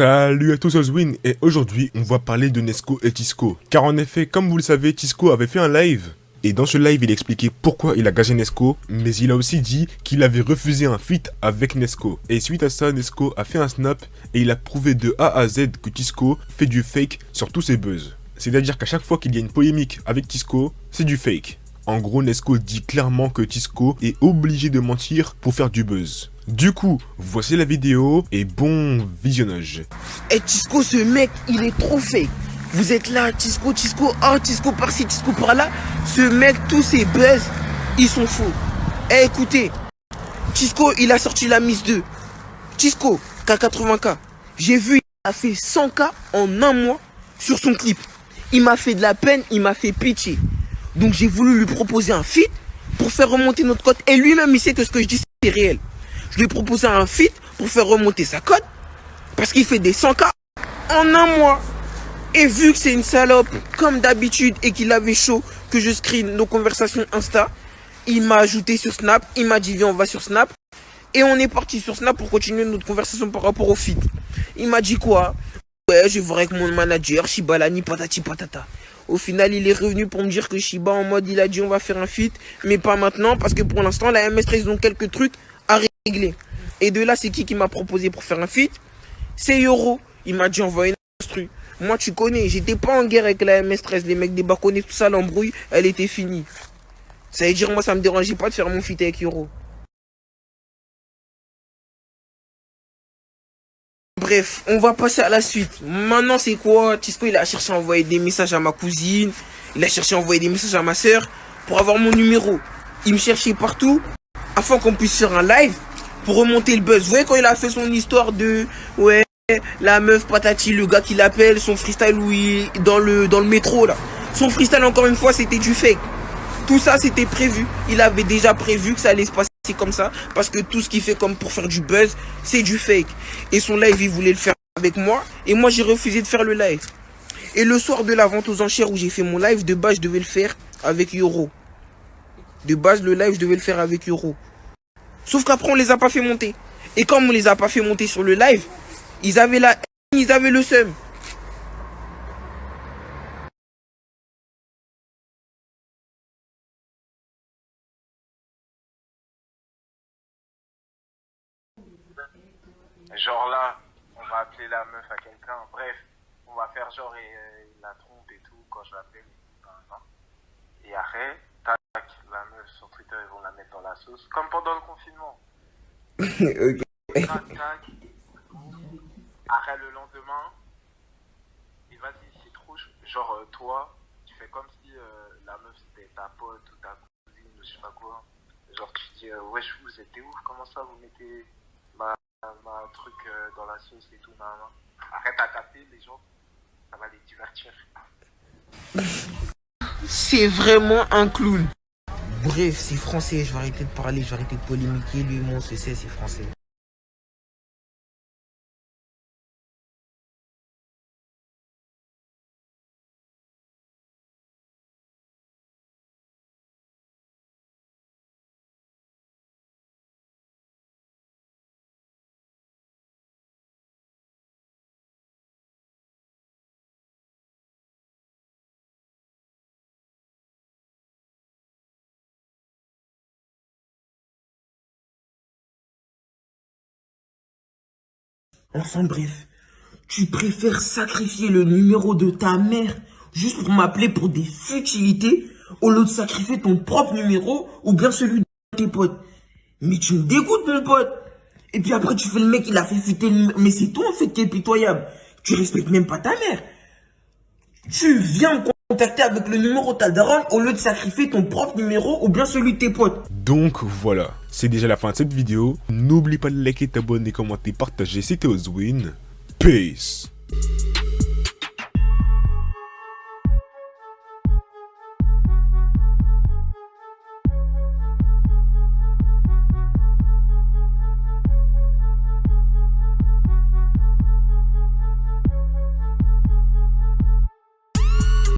Salut à tous, Ozwin, et aujourd'hui on va parler de Nesco et Tisco. Car en effet, comme vous le savez, Tisco avait fait un live. Et dans ce live, il expliquait pourquoi il a gagé Nesco, mais il a aussi dit qu'il avait refusé un feat avec Nesco. Et suite à ça, Nesco a fait un snap et il a prouvé de A à Z que Tisco fait du fake sur tous ses buzz. C'est-à-dire qu'à chaque fois qu'il y a une polémique avec Tisco, c'est du fake. En gros, Nesco dit clairement que Tisco est obligé de mentir pour faire du buzz. Du coup, voici la vidéo et bon visionnage. Et Tisco, ce mec, il est trop fake. Vous êtes là, Tisco, Tisco par-ci, Tisco par-là. Ce mec, tous ses buzz, ils sont faux. Eh, écoutez, Tisco, il a sorti la Miss 2. Tisco, K80K. J'ai vu, il a fait 100K en un mois sur son clip. Il m'a fait de la peine, il m'a fait pitié. Donc j'ai voulu lui proposer un feat pour faire remonter notre cote. Et lui-même, il sait que ce que je dis, c'est réel. Je lui ai proposé un feat pour faire remonter sa cote. Parce qu'il fait des 100K en un mois. Et vu que c'est une salope, comme d'habitude, et qu'il avait chaud que je screen nos conversations Insta, il m'a ajouté sur Snap. Il m'a dit, viens, on va sur Snap. Et on est parti sur Snap pour continuer notre conversation par rapport au feat. Il m'a dit quoi? Ouais, je vais voir avec mon manager, Shibalani, patati patata. Au final, il est revenu pour me dire que Shiba, en mode, il a dit on va faire un feat, mais pas maintenant, parce que pour l'instant, la MS13, ils ont quelques trucs à régler. Et de là, c'est qui m'a proposé pour faire un feat? C'est Yoro. Il m'a dit envoie une instru. Moi, tu connais, j'étais pas en guerre avec la MS13, les mecs des baconnets, tout ça, l'embrouille, elle était finie. Ça veut dire, moi, ça me dérangeait pas de faire mon feat avec Yoro. Bref, on va passer à la suite. Maintenant, c'est quoi? Tisco, il a cherché à envoyer des messages à ma cousine. Il a cherché à envoyer des messages à ma soeur pour avoir mon numéro. Il me cherchait partout afin qu'on puisse faire un live pour remonter le buzz. Vous voyez quand il a fait son histoire de... Ouais, la meuf patati, le gars qui l'appelle, son freestyle où il, dans le métro, là. Son freestyle, encore une fois, c'était du fake. Tout ça, c'était prévu. Il avait déjà prévu que ça allait se passer comme ça, parce que tout ce qu'il fait comme pour faire du buzz, c'est du fake. Et son live, il voulait le faire avec moi, et moi j'ai refusé de faire le live. Et le soir de la vente aux enchères où j'ai fait mon live, de base je devais le faire avec Yoro. De base le live je devais le faire avec Yoro. Sauf qu'après on les a pas fait monter. Et comme on les a pas fait monter sur le live, ils avaient le seum. Genre là, on va appeler la meuf à quelqu'un, bref, on va faire genre il la trompe et tout quand je l'appelle. Et après, tac, la meuf sur Twitter, ils vont la mettre dans la sauce, comme pendant le confinement. Okay. Tac, tac. Après le lendemain, et vas-y, c'est trop, genre toi, tu fais comme si la meuf c'était ta pote ou ta cousine ou je sais pas quoi. Genre tu dis, wesh, vous êtes des ouf, comment ça vous mettez ma truc dans la sauce et tout, nan. Arrête à taper, les gens, ça va les divertir. C'est vraiment un clown. Bref, c'est français, je vais arrêter de parler, je vais arrêter de polémiquer, lui, moi, c'est français. Enfin bref, tu préfères sacrifier le numéro de ta mère juste pour m'appeler pour des futilités au lieu de sacrifier ton propre numéro ou bien celui de tes potes. Mais tu me dégoûtes mon pote. Et puis après tu fais le mec, il a fait fuiter le numéro. Mais c'est toi en fait qui est pitoyable. Tu respectes même pas ta mère. Tu viens me contacter avec le numéro de ta daronne au lieu de sacrifier ton propre numéro ou bien celui de tes potes. Donc voilà, c'est déjà la fin de cette vidéo. N'oublie pas de liker, t'abonner, commenter, partager. C'était Ozwin. Peace.